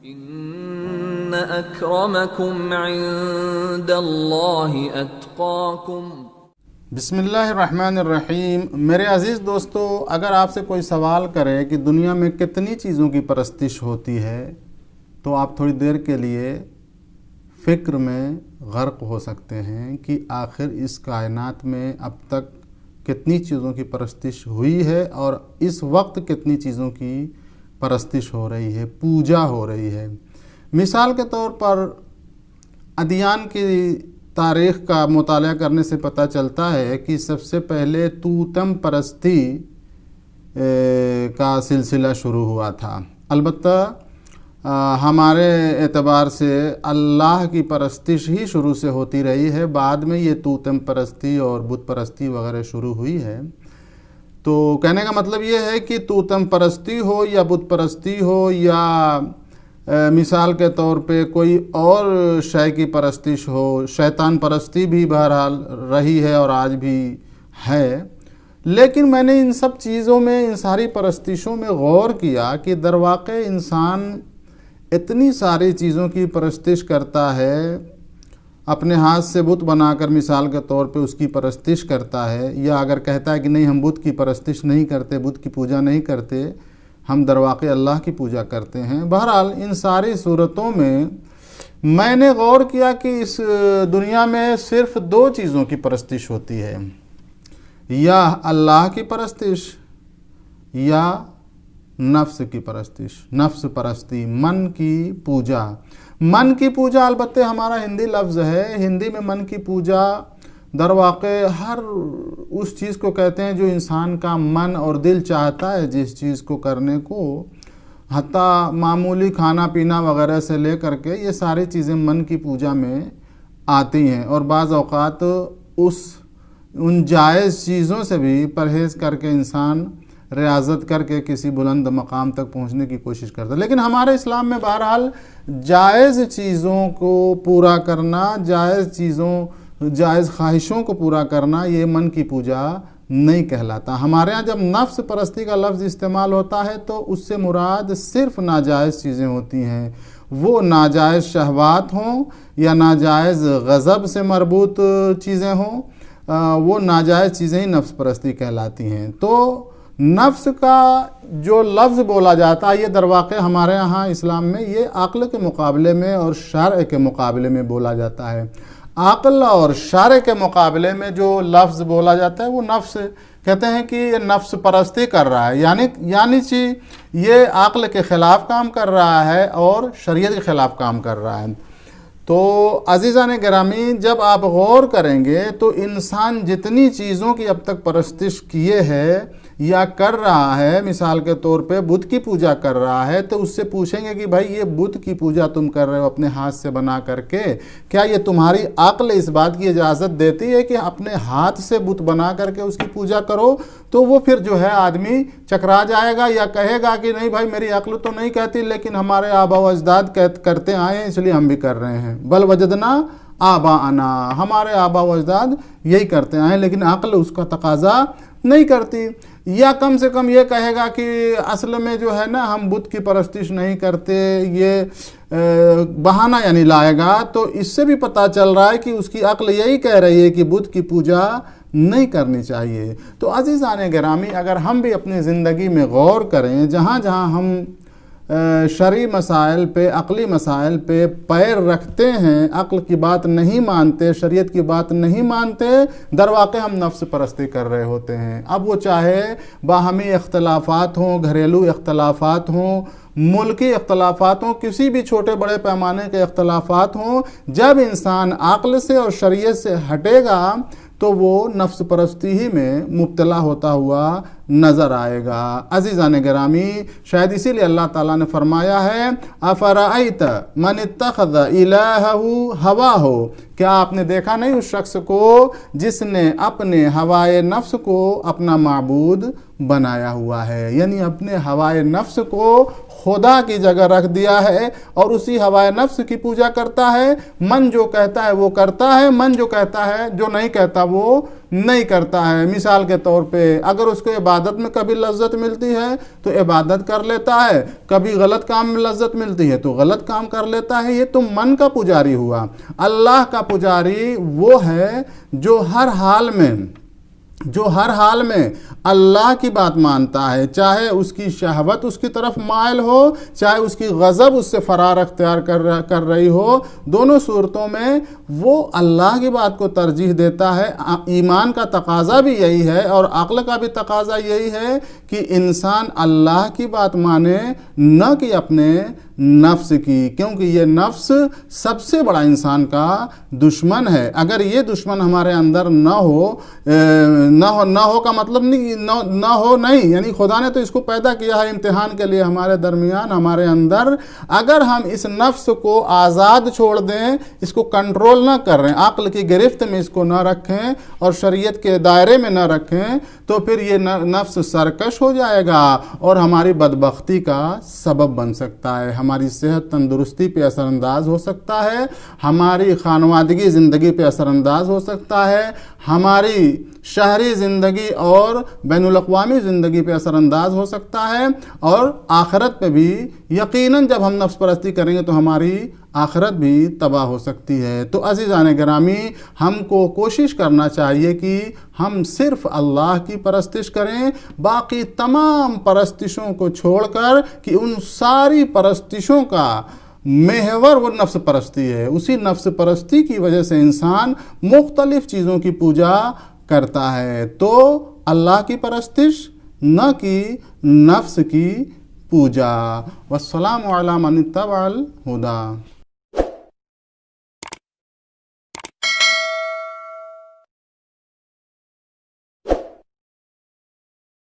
ان اکرمکم عند اللہ اتقاکم۔ بسم اللہ الرحمن الرحیم۔ میرے عزیز دوستو، اگر آپ سے کوئی سوال کرے کہ دنیا میں کتنی چیزوں کی پرستش ہوتی ہے تو آپ تھوڑی دیر کے لیے فکر میں غرق ہو سکتے ہیں کہ آخر اس کائنات میں اب تک کتنی چیزوں کی پرستش ہوئی ہے اور اس وقت کتنی چیزوں کی پرستش ہو رہی ہے، پوجا ہو رہی ہے۔ مثال کے طور پر ادیان کی تاریخ کا مطالعہ کرنے سے پتہ چلتا ہے کہ سب سے پہلے توتم پرستی کا سلسلہ شروع ہوا تھا۔ البتہ ہمارے اعتبار سے اللہ کی پرستش ہی شروع سے ہوتی رہی ہے، بعد میں یہ توتم پرستی اور بت پرستی وغیرہ شروع ہوئی ہے۔ تو کہنے کا مطلب یہ ہے کہ توتم پرستی ہو یا بت پرستی ہو یا مثال کے طور پہ کوئی اور شے کی پرستش ہو، شیطان پرستی بھی بہرحال رہی ہے اور آج بھی ہے، لیکن میں نے ان سب چیزوں میں، ان ساری پرستشوں میں غور کیا کہ در واقع انسان اتنی ساری چیزوں کی پرستش کرتا ہے، اپنے ہاتھ سے بت بنا کر مثال کے طور پہ اس کی پرستش کرتا ہے، یا اگر کہتا ہے کہ نہیں ہم بت کی پرستش نہیں کرتے، بت کی پوجا نہیں کرتے، ہم در واقع اللہ کی پوجا کرتے ہیں۔ بہرحال ان ساری صورتوں میں نے غور کیا کہ اس دنیا میں صرف دو چیزوں کی پرستش ہوتی ہے، یا اللہ کی پرستش یا نفس کی پرستش، نفس پرستی، من کی پوجا۔ من کی پوجا البتہ ہمارا ہندی لفظ ہے، ہندی میں من کی پوجا در واقع ہر اس چیز کو کہتے ہیں جو انسان کا من اور دل چاہتا ہے جس چیز کو کرنے کو، حتیٰ معمولی کھانا پینا وغیرہ سے لے کر کے یہ ساری چیزیں من کی پوجا میں آتی ہیں، اور بعض اوقات ان جائز چیزوں سے بھی پرہیز کر کے انسان ریاضت کر کے کسی بلند مقام تک پہنچنے کی کوشش کرتا ہے۔ لیکن ہمارے اسلام میں بہرحال جائز چیزوں کو پورا کرنا، جائز خواہشوں کو پورا کرنا یہ من کی پوجا نہیں کہلاتا۔ ہمارے ہاں جب نفس پرستی کا لفظ استعمال ہوتا ہے تو اس سے مراد صرف ناجائز چیزیں ہوتی ہیں، وہ ناجائز شہوات ہوں یا ناجائز غضب سے مربوط چیزیں ہوں، وہ ناجائز چیزیں ہی نفس پرستی کہلاتی ہیں۔ تو نفس کا جو لفظ بولا جاتا ہے یہ در واقع ہمارے ہاں اسلام میں یہ عقل کے مقابلے میں اور شرع کے مقابلے میں بولا جاتا ہے۔ عقل اور شرع کے مقابلے میں جو لفظ بولا جاتا ہے وہ نفس کہتے ہیں کہ یہ نفس پرستی کر رہا ہے، یعنی یہ عقل کے خلاف کام کر رہا ہے اور شریعت کے خلاف کام کر رہا ہے۔ تو عزیزان گرامی، جب آپ غور کریں گے تو انسان جتنی چیزوں کی اب تک پرستش کیے ہے یا کر رہا ہے، مثال کے طور پہ بت کی پوجا کر رہا ہے، تو اس سے پوچھیں گے کہ بھائی یہ بت کی پوجا تم کر رہے ہو اپنے ہاتھ سے بنا کر کے، کیا یہ تمہاری عقل اس بات کی اجازت دیتی ہے کہ اپنے ہاتھ سے بت بنا کر کے اس کی پوجا کرو؟ تو وہ پھر جو ہے آدمی چکرا جائے گا یا کہے گا کہ نہیں بھائی میری عقل تو نہیں کہتی، لیکن ہمارے آبا و اجداد کرتے آئے ہیں اس لیے ہم بھی کر رہے ہیں، بل وجدنا آباءنا، ہمارے آبا و اجداد یہی کرتے آئے ہیں لیکن عقل اس کا تقاضا نہیں کرتی۔ یا کم سے کم یہ کہے گا کہ اصل میں جو ہے نا ہم بت کی پرستش نہیں کرتے، یہ بہانہ یعنی لائے گا، تو اس سے بھی پتہ چل رہا ہے کہ اس کی عقل یہی کہہ رہی ہے کہ بت کی پوجا نہیں کرنی چاہیے۔ تو عزیزان گرامی، اگر ہم بھی اپنی زندگی میں غور کریں، جہاں جہاں ہم شرعی مسائل پہ، عقلی مسائل پہ پیر رکھتے ہیں، عقل کی بات نہیں مانتے، شریعت کی بات نہیں مانتے، در واقع ہم نفس پرستی کر رہے ہوتے ہیں۔ اب وہ چاہے باہمی اختلافات ہوں، گھریلو اختلافات ہوں، ملکی اختلافات ہوں، کسی بھی چھوٹے بڑے پیمانے کے اختلافات ہوں، جب انسان عقل سے اور شریعت سے ہٹے گا تو وہ نفس پرستی ہی میں مبتلا ہوتا ہوا نظر آئے گا۔ عزیزان گرامی، شاید اسی لیے اللہ تعالیٰ نے فرمایا ہے افرأیت من اتخذ الہہ ہواہ، کیا آپ نے دیکھا نہیں اس شخص کو جس نے اپنے ہوائے نفس کو اپنا معبود بنایا ہوا ہے، یعنی اپنے ہوائے نفس کو خدا کی جگہ رکھ دیا ہے اور اسی ہوائے نفس کی پوجا کرتا ہے۔ من جو کہتا ہے وہ کرتا ہے، من جو کہتا ہے جو نہیں کہتا وہ نہیں کرتا ہے۔ مثال کے طور پہ اگر اس کو عبادت میں کبھی لذت ملتی ہے تو عبادت کر لیتا ہے، کبھی غلط کام میں لذت ملتی ہے تو غلط کام کر لیتا ہے۔ یہ تو من کا پجاری ہوا۔ اللہ کا پجاری وہ ہے جو ہر حال میں اللہ کی بات مانتا ہے، چاہے اس کی شہوت اس کی طرف مائل ہو، چاہے اس کی غضب اس سے فرار اختیار کر رہی ہو، دونوں صورتوں میں وہ اللہ کی بات کو ترجیح دیتا ہے۔ ایمان کا تقاضا بھی یہی ہے اور عقل کا بھی تقاضا یہی ہے کہ انسان اللہ کی بات مانے، نہ کہ اپنے نفس کی، کیونکہ یہ نفس سب سے بڑا انسان کا دشمن ہے۔ اگر یہ دشمن ہمارے اندر نہ ہو کا مطلب نہیں، یعنی خدا نے تو اس کو پیدا کیا ہے امتحان کے لیے ہمارے درمیان، ہمارے اندر۔ اگر ہم اس نفس کو آزاد چھوڑ دیں، اس کو کنٹرول نہ کر رہے ہیں، عقل کی گرفت میں اس کو نہ رکھیں اور شریعت کے دائرے میں نہ رکھیں، تو پھر یہ نفس سرکش ہو جائے گا اور ہماری بدبختی کا سبب بن سکتا ہے، ہماری صحت تندرستی پہ اثر انداز ہو سکتا ہے، ہماری خانوادگی زندگی پہ اثر انداز ہو سکتا ہے، ہماری شہری زندگی اور بین الاقوامی زندگی پہ اثر انداز ہو سکتا ہے، اور آخرت پہ بھی یقیناً جب ہم نفس پرستی کریں گے تو ہماری آخرت بھی تباہ ہو سکتی ہے۔ تو عزیزان گرامی، ہم کو کوشش کرنا چاہیے کہ ہم صرف اللہ کی پرستش کریں، باقی تمام پرستشوں کو چھوڑ کر، کہ ان ساری پرستشوں کا محور وہ نفس پرستی ہے۔ اسی نفس پرستی کی وجہ سے انسان مختلف چیزوں کی پوجا کرتا ہے۔ تو اللہ کی پرستش، نہ کہ نفس کی پوجا۔ والسلام علی من اتبع الہدی۔